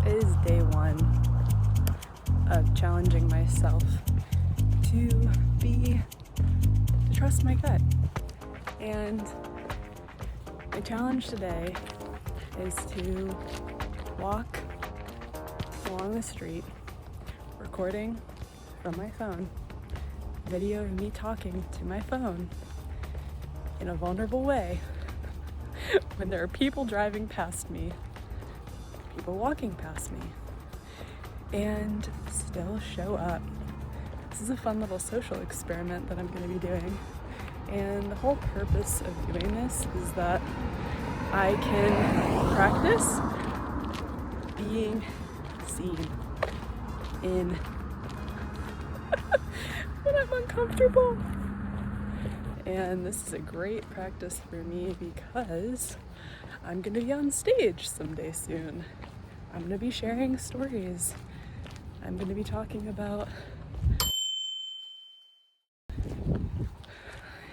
It is day one of challenging myself to trust my gut. And my challenge today is to walk along the street, recording from my phone, video of me talking to my phone in a vulnerable way when there are people driving past me, people walking past me, and still show up. This is a fun little social experiment that I'm going to be doing, and the whole purpose of doing this is that I can practice being seen in when I'm uncomfortable. And this is a great practice for me because I'm going to be on stage someday soon. I'm going to be sharing stories. I'm going to be talking about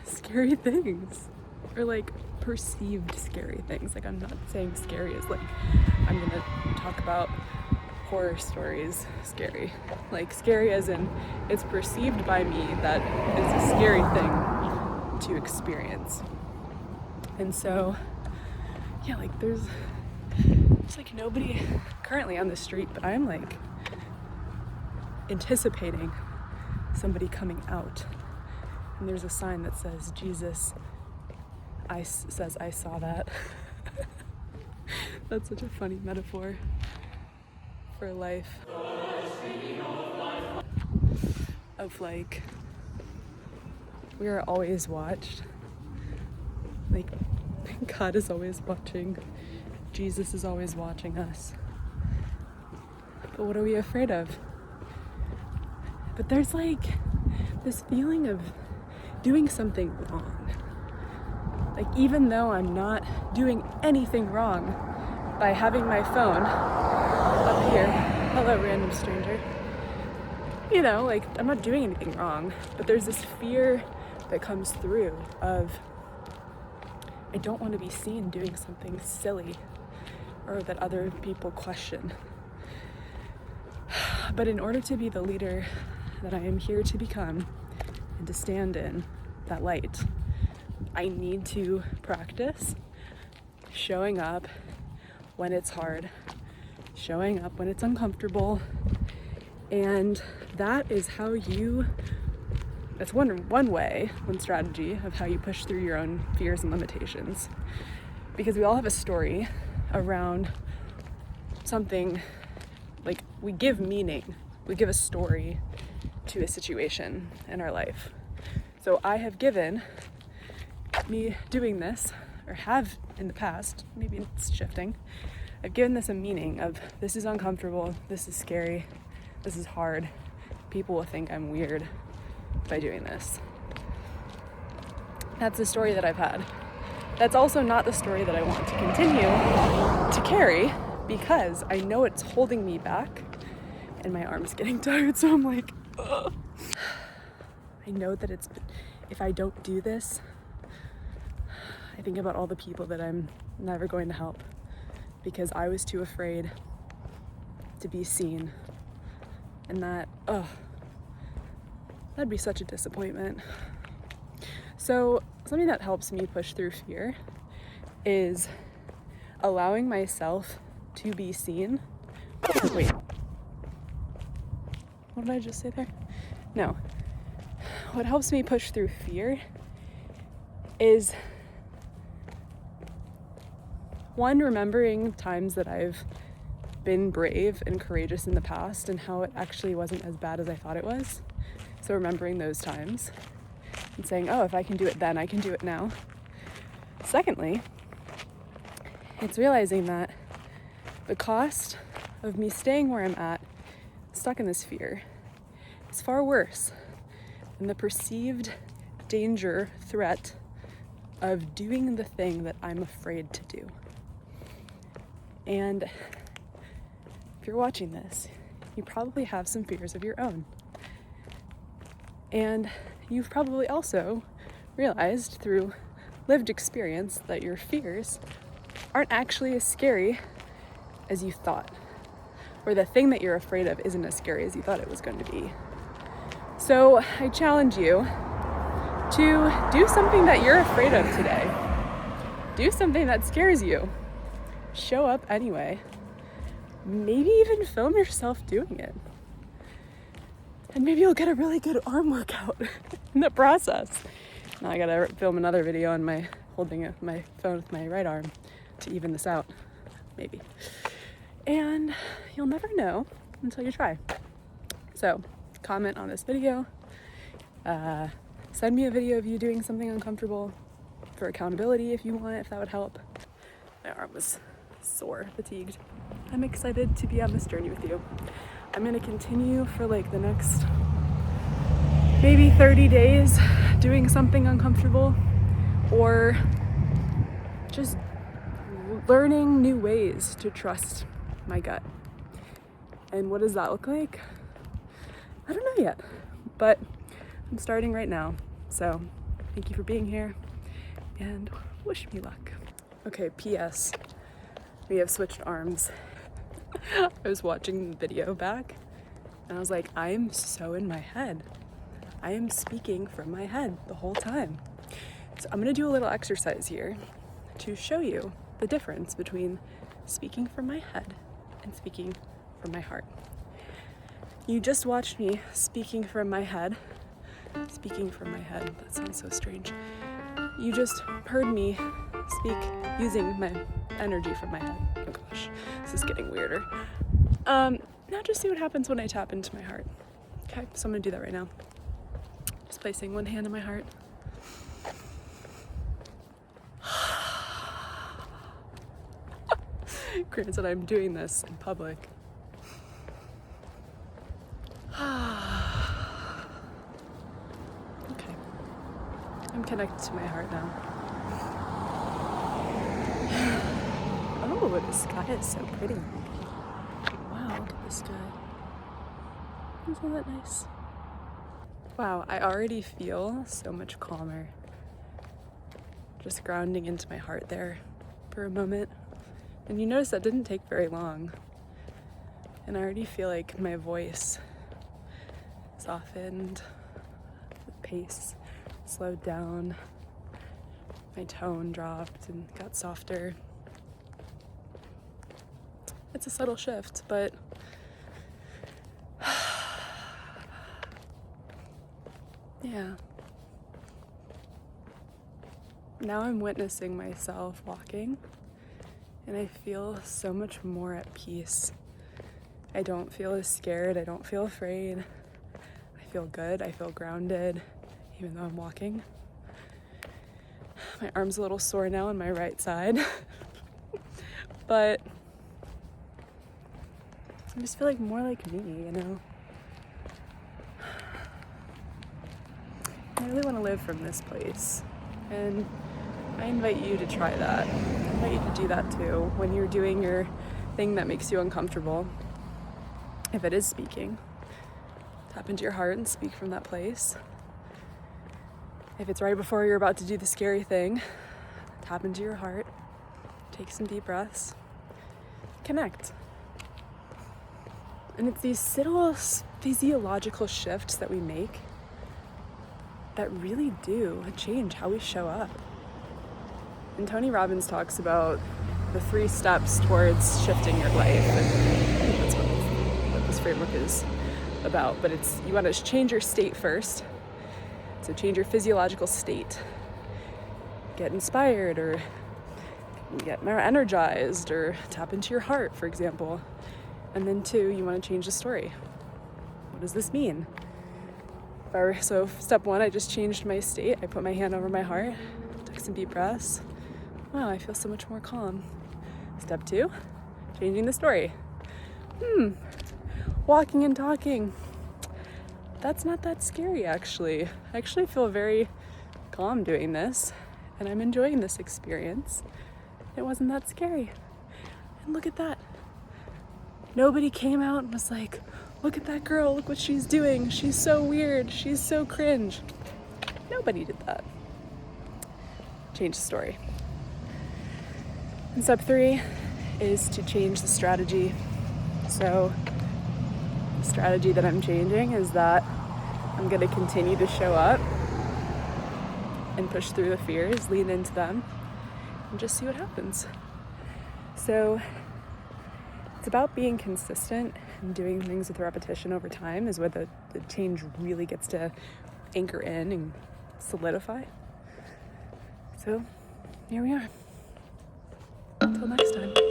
scary things, or like perceived scary things. Like, I'm not saying scary as like I'm going to talk about horror stories scary. Like scary as in it's perceived by me that is a scary thing to experience. And so yeah, like there's like nobody currently on the street, but I'm like anticipating somebody coming out, and there's a sign that says Jesus says I saw that. That's such a funny metaphor for life, of like we are always watched. Like God is always watching. Jesus is always watching us. But what are we afraid of? But there's like this feeling of doing something wrong. Like even though I'm not doing anything wrong by having my phone up here, hello random stranger, you know, like I'm not doing anything wrong, but there's this fear that comes through of I don't want to be seen doing something silly or that other people question. But in order to be the leader that I am here to become and to stand in that light, I need to practice showing up when it's hard, showing up when it's uncomfortable. And that's one strategy of how you push through your own fears and limitations. Because we all have a story around something, like we give meaning, we give a story to a situation in our life. So I have given me doing this, or have in the past, maybe it's shifting, I've given this a meaning of this is uncomfortable, this is scary, this is hard, people will think I'm weird by doing this. That's the story that I've had. That's also not the story that I want to continue to carry, because I know it's holding me back and my arm's getting tired, so I'm like, ugh. I know that if I don't do this, I think about all the people that I'm never going to help because I was too afraid to be seen, and that'd be such a disappointment. So something that helps me push through fear is allowing myself to be seen. Wait, what did I just say there? No. What helps me push through fear is, one, remembering times that I've been brave and courageous in the past and how it actually wasn't as bad as I thought it was. So remembering those times and saying, oh, if I can do it then, I can do it now. Secondly, it's realizing that the cost of me staying where I'm at, stuck in this fear, is far worse than the perceived danger, threat of doing the thing that I'm afraid to do. And if you're watching this, you probably have some fears of your own. And you've probably also realized through lived experience that your fears aren't actually as scary as you thought. or the thing that you're afraid of isn't as scary as you thought it was going to be. So I challenge you to do something that you're afraid of today. Do something that scares you. Show up anyway. Maybe even film yourself doing it. And maybe you'll get a really good arm workout in the process. Now I gotta film another video on my holding my phone with my right arm to even this out, maybe. And you'll never know until you try. So comment on this video. Send me a video of you doing something uncomfortable for accountability if you want, if that would help. My arm was sore, fatigued. I'm excited to be on this journey with you. I'm gonna continue for like the next maybe 30 days doing something uncomfortable, or just learning new ways to trust my gut. And what does that look like? I don't know yet, but I'm starting right now. So thank you for being here and wish me luck. Okay, P.S. We have switched arms. I was watching the video back and I was like, I am so in my head. I am speaking from my head the whole time. So I'm gonna do a little exercise here to show you the difference between speaking from my head and speaking from my heart. You just watched me speaking from my head. Speaking from my head, that sounds so strange. You just heard me speak using my energy from my head. Oh gosh, this is getting weirder. Now just see what happens when I tap into my heart. Okay, so I'm gonna do that right now. Just placing one hand on my heart. Granted, I'm doing this in public. Okay, I'm connected to my heart now. Oh, the sky is so pretty. Wow, look at the sky. Isn't that nice? Wow, I already feel so much calmer. Just grounding into my heart there for a moment. And you notice that didn't take very long. And I already feel like my voice softened, the pace slowed down, my tone dropped and got softer. It's a subtle shift, but yeah. Now I'm witnessing myself walking, and I feel so much more at peace. I don't feel as scared, I don't feel afraid. I feel good, I feel grounded, even though I'm walking. My arm's a little sore now on my right side, but I just feel like more like me, you know? I really want to live from this place, and I invite you to try that. I invite you to do that too when you're doing your thing that makes you uncomfortable. If it is speaking, tap into your heart and speak from that place. If it's right before you're about to do the scary thing, tap into your heart, take some deep breaths, connect. And it's these little physiological shifts that we make that really do change how we show up. And Tony Robbins talks about the 3 steps towards shifting your life. And I think that's what this framework is about. But it's, you want to change your state first. So change your physiological state. Get inspired or get more energized or tap into your heart, for example. And then 2, you want to change the story. What does this mean? So step 1, I just changed my state. I put my hand over my heart, took some deep breaths. Wow, I feel so much more calm. Step 2, changing the story. Walking and talking. That's not that scary, actually. I actually feel very calm doing this, and I'm enjoying this experience. It wasn't that scary. And look at that. Nobody came out and was like, look at that girl, look what she's doing. She's so weird, she's so cringe. Nobody did that. Change the story. And step 3 is to change the strategy. So the strategy that I'm changing is that I'm going to continue to show up and push through the fears, lean into them, and just see what happens. So it's about being consistent and doing things with repetition over time is where the change really gets to anchor in and solidify. So here we are. Until next time.